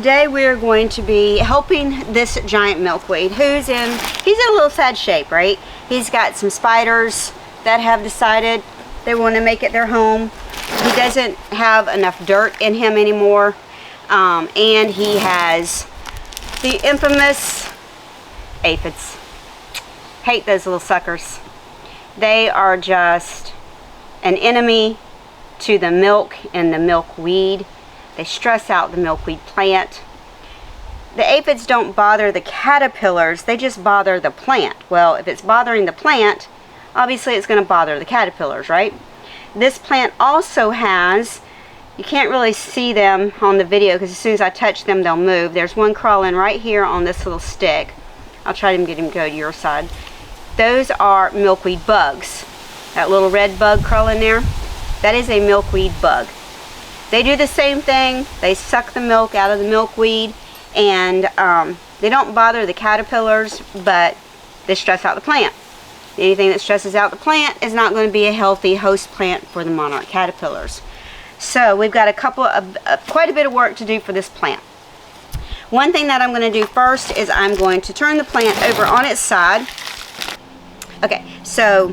today we're going to be helping this giant milkweed he's in a little sad shape, right? He's got some spiders that have decided they want to make it their home. He doesn't have enough dirt in him anymore, and he has the infamous aphids. Hate those little suckers. They are just an enemy to the milk and the milkweed. They stress out the milkweed plant. The aphids don't bother the caterpillars, they just bother the plant. Well, if it's bothering the plant, obviously it's going to bother the caterpillars, right? This plant also has, you can't really see them on the video because as soon as I touch them they'll move. There's one crawling right here on this little stick. I'll try to get him to go to your side. Those are milkweed bugs. That little red bug crawling there, that is a milkweed bug. They do the same thing. They suck the milk out of the milkweed, and they don't bother the caterpillars, but they stress out the plant. Anything that stresses out the plant is not going to be a healthy host plant for the monarch caterpillars. So we've got quite a bit of work to do for this plant. One thing that I'm going to do first is I'm going to turn the plant over on its side. Okay, so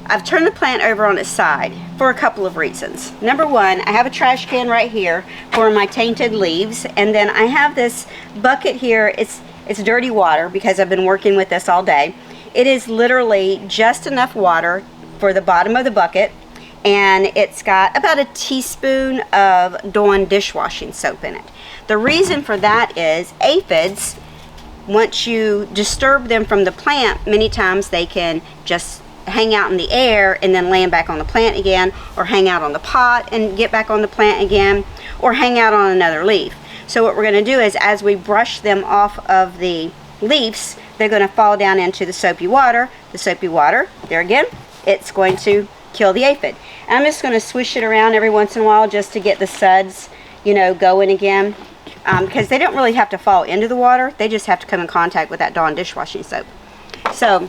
I've turned the plant over on its side for a couple of reasons. Number one, I have a trash can right here for my tainted leaves, and then I have this bucket here. It's dirty water because I've been working with this all day. It is literally just enough water for the bottom of the bucket, and it's got about a teaspoon of Dawn dishwashing soap in it. The reason for that is aphids, once you disturb them from the plant, many times they can just hang out in the air and then land back on the plant again, or hang out on the pot and get back on the plant again, or hang out on another leaf. So what we're going to do is, as we brush them off of the leaves, they're going to fall down into the soapy water. The soapy water, there again, it's going to kill the aphid. And I'm just going to swish it around every once in a while just to get the suds, going again, because they don't really have to fall into the water. They just have to come in contact with that Dawn dishwashing soap. So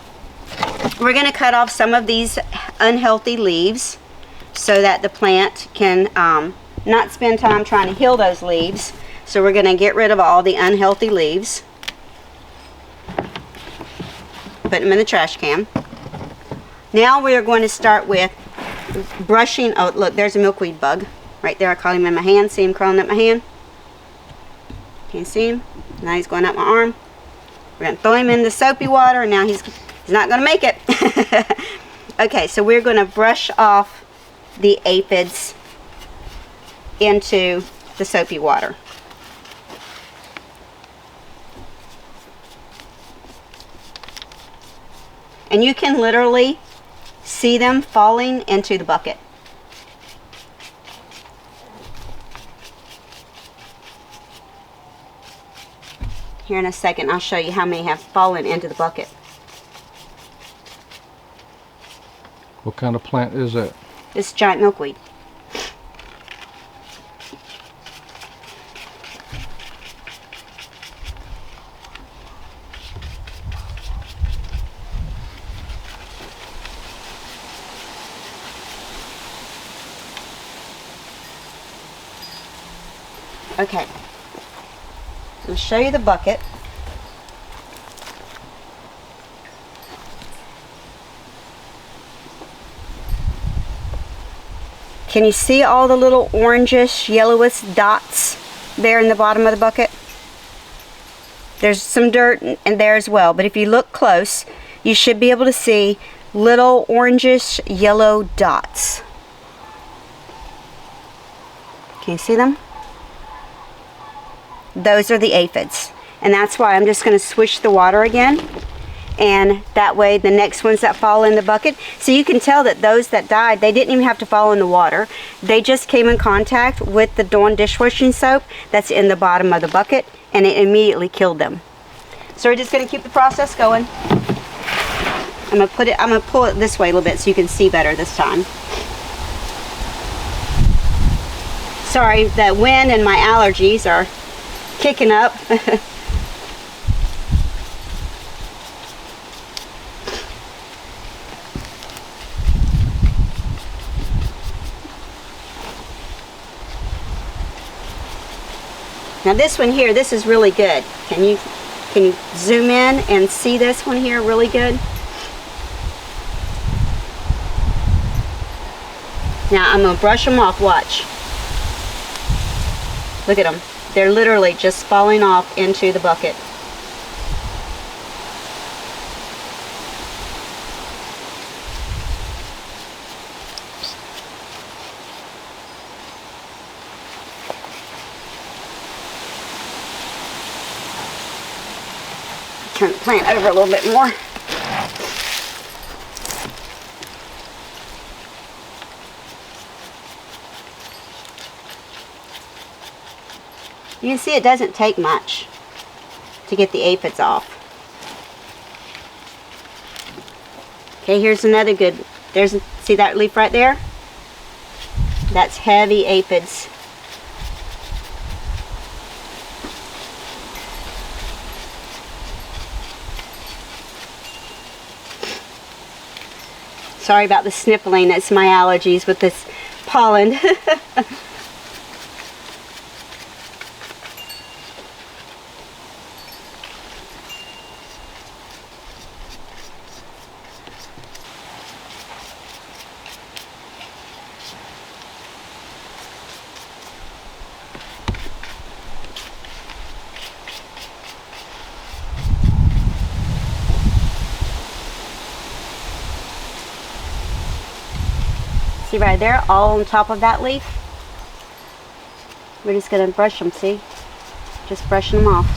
we're going to cut off some of these unhealthy leaves so that the plant can not spend time trying to heal those leaves. So we're going to get rid of all the unhealthy leaves. Put them in the trash can. Now we are going to start with brushing. Oh, look, there's a milkweed bug right there. I caught him in my hand. See him crawling up my hand? Can you see him? Now he's going up my arm. We're going to throw him in the soapy water, and now he's not going to make it. Okay, so we're going to brush off the aphids into the soapy water. And you can literally see them falling into the bucket. Here in a second, I'll show you how many have fallen into the bucket. What kind of plant is that? It's giant milkweed. Okay, I'm going to show you the bucket. Can you see all the little orangish, yellowish dots there in the bottom of the bucket? There's some dirt in there as well, but if you look close, you should be able to see little orangish yellow dots. Can you see them? Those are the aphids, and that's why I'm just going to swish the water again, and that way the next ones that fall in the bucket, so you can tell that those that died, they didn't even have to fall in the water. They just came in contact with the Dawn dishwashing soap that's in the bottom of the bucket, and it immediately killed them. So we're just going to keep the process going. I'm going to pull it this way a little bit so you can see better this time. Sorry, the wind and my allergies are kicking up. Now this one here, this is really good. Can you zoom in and see this one here really good? Now I'm going to brush them off, watch. Look at them. They're literally just falling off into the bucket. Turn the plant over a little bit more. You can see it doesn't take much to get the aphids off. Okay, here's another good, see that leaf right there? That's heavy aphids. Sorry about the sniffling, that's my allergies with this pollen. See right there, all on top of that leaf? We're just going to brush them, see? Just brushing them off.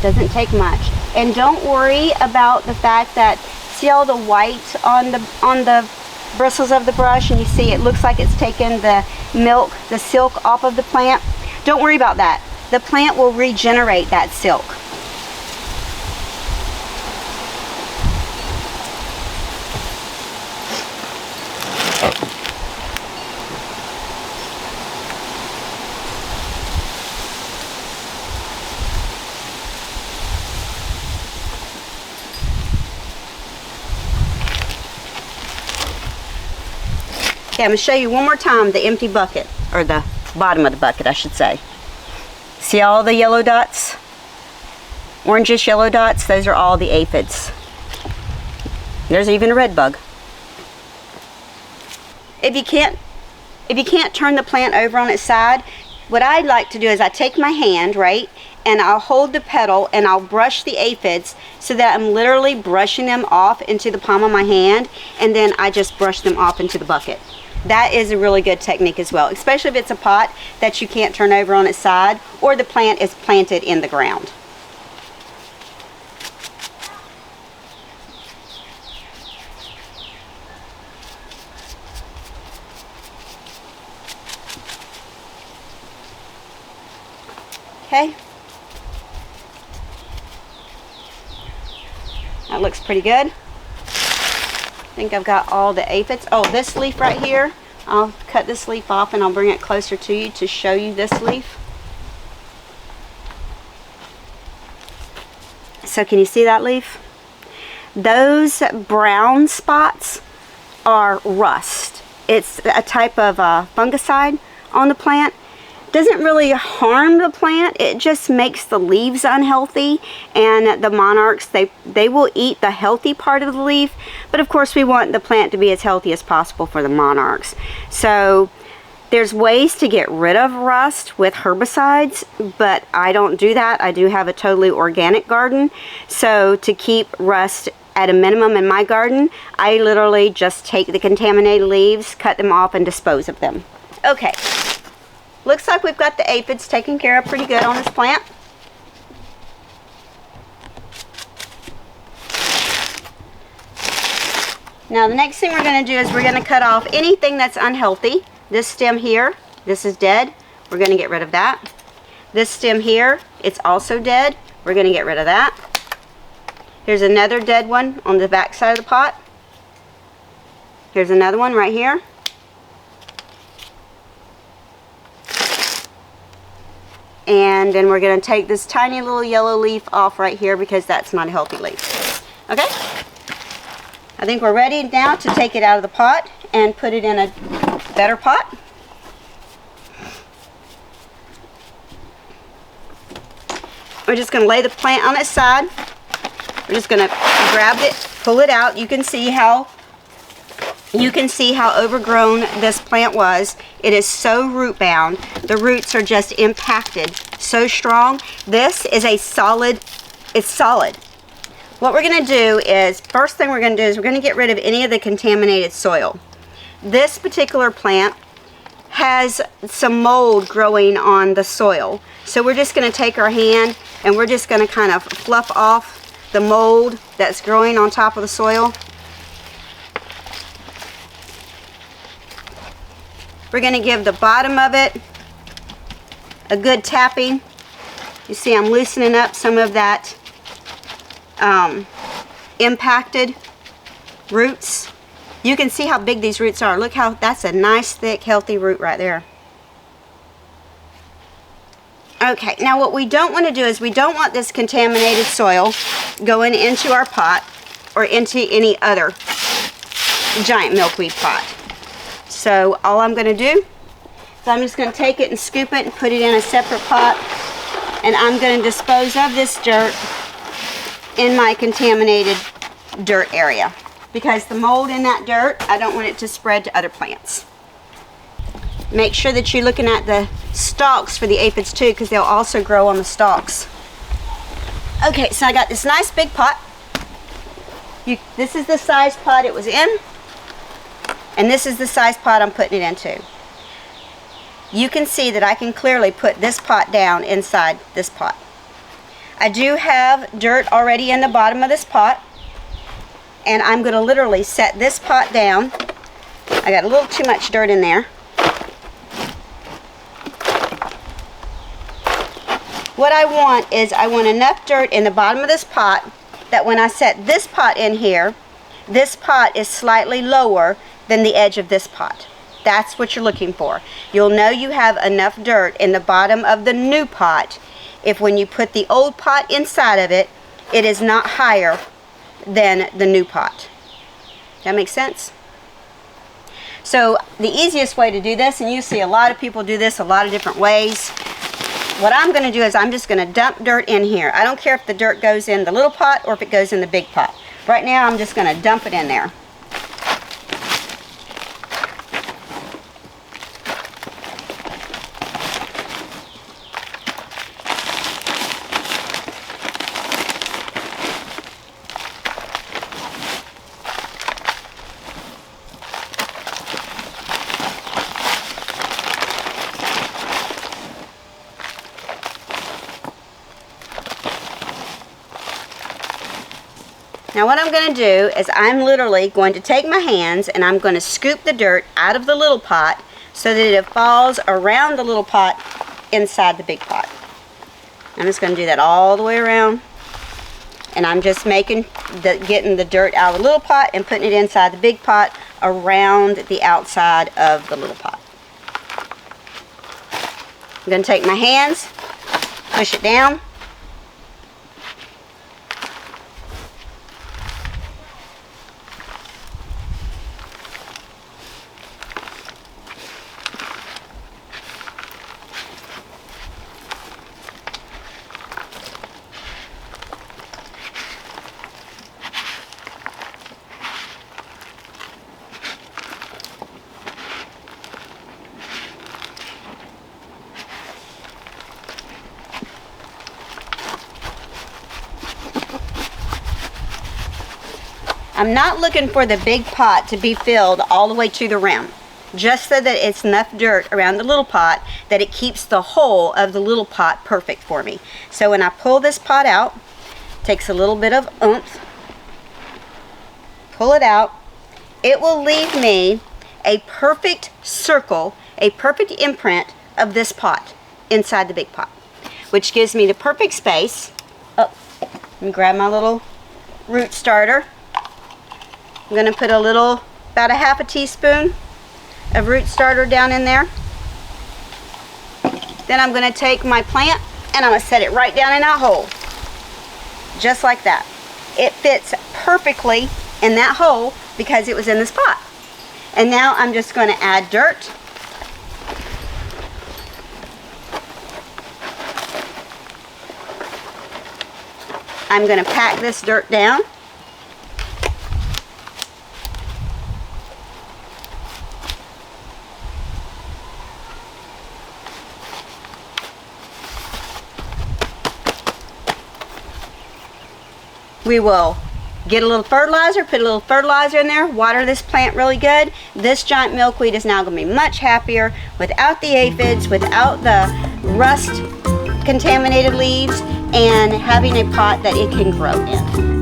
Doesn't take much. And don't worry about the fact that, see all the white on the bristles of the brush, and you see it looks like it's taken the milk, the silk off of the plant? Don't worry about that. The plant will regenerate that silk. Okay, I'm going to show you one more time the empty bucket, or the bottom of the bucket, I should say. See all the yellow dots? Orangish yellow dots? Those are all the aphids. There's even a red bug. If you can't turn the plant over on its side, what I like to do is I take my hand, right, and I'll hold the petal and I'll brush the aphids so that I'm literally brushing them off into the palm of my hand, and then I just brush them off into the bucket. That is a really good technique as well, especially if it's a pot that you can't turn over on its side or the plant is planted in the ground. Okay. That looks pretty good. I think I've got all the aphids. Oh, this leaf right here, I'll cut this leaf off and I'll bring it closer to you to show you this leaf. So can you see that leaf? Those brown spots are rust. It's a type of fungicide on the plant. Doesn't really harm the plant, it just makes the leaves unhealthy, and the monarchs, they will eat the healthy part of the leaf, but of course we want the plant to be as healthy as possible for the monarchs. So there's ways to get rid of rust with herbicides, but I don't do that. I do have a totally organic garden, so to keep rust at a minimum in my garden, I literally just take the contaminated leaves, cut them off, and dispose of them. Okay. Looks like we've got the aphids taken care of pretty good on this plant. Now the next thing we're going to do is we're going to cut off anything that's unhealthy. This stem here, this is dead. We're going to get rid of that. This stem here, it's also dead. We're going to get rid of that. Here's another dead one on the back side of the pot. Here's another one right here. And then we're going to take this tiny little yellow leaf off right here because that's not a healthy leaf. Okay? I think we're ready now to take it out of the pot and put it in a better pot. We're just going to lay the plant on its side. We're just going to grab it, pull it out. You can see how overgrown this plant was. It is so root bound. The roots are just impacted so strong. This is a solid, it's solid. What we're going to do is, first thing we're going to do is we're going to get rid of any of the contaminated soil. This particular plant has some mold growing on the soil. So we're just going to take our hand and we're just going to kind of fluff off the mold that's growing on top of the soil. We're going to give the bottom of it a good tapping. You see I'm loosening up some of that impacted roots. You can see how big these roots are. Look how, that's a nice thick healthy root right there. Okay, now what we don't want to do is we don't want this contaminated soil going into our pot or into any other giant milkweed pot. So all I'm going to do is I'm just going to take it and scoop it and put it in a separate pot, and I'm going to dispose of this dirt in my contaminated dirt area, because the mold in that dirt, I don't want it to spread to other plants. Make sure that you're looking at the stalks for the aphids too, because they'll also grow on the stalks. Okay, so I got this nice big pot. This is the size pot it was in, and this is the size pot I'm putting it into. You can see that I can clearly put this pot down inside this pot. I do have dirt already in the bottom of this pot, and I'm going to literally set this pot down. I got a little too much dirt in there. What I want is I want enough dirt in the bottom of this pot that when I set this pot in here, this pot is slightly lower than the edge of this pot. That's what you're looking for. You'll know you have enough dirt in the bottom of the new pot if when you put the old pot inside of it, it is not higher than the new pot. That makes sense? So the easiest way to do this, and you see a lot of people do this a lot of different ways, what I'm going to do is I'm just going to dump dirt in here. I don't care if the dirt goes in the little pot or if it goes in the big pot. Right now I'm just going to dump it in there. Now what I'm going to do is I'm literally going to take my hands and I'm going to scoop the dirt out of the little pot so that it falls around the little pot inside the big pot. I'm just going to do that all the way around, and I'm just getting the dirt out of the little pot and putting it inside the big pot around the outside of the little pot. I'm going to take my hands, push it down. I'm not looking for the big pot to be filled all the way to the rim, just so that it's enough dirt around the little pot that it keeps the whole of the little pot perfect for me. So when I pull this pot out, takes a little bit of oomph, pull it out, it will leave me a perfect circle, a perfect imprint of this pot inside the big pot, which gives me the perfect space. Oh, and grab my little root starter. I'm going to put about a half a teaspoon of root starter down in there. Then I'm going to take my plant and I'm going to set it right down in that hole. Just like that. It fits perfectly in that hole because it was in this pot. And now I'm just going to add dirt. I'm going to pack this dirt down. We will get a little fertilizer, put a little fertilizer in there, water this plant really good. This giant milkweed is now going to be much happier without the aphids, without the rust contaminated leaves, and having a pot that it can grow in.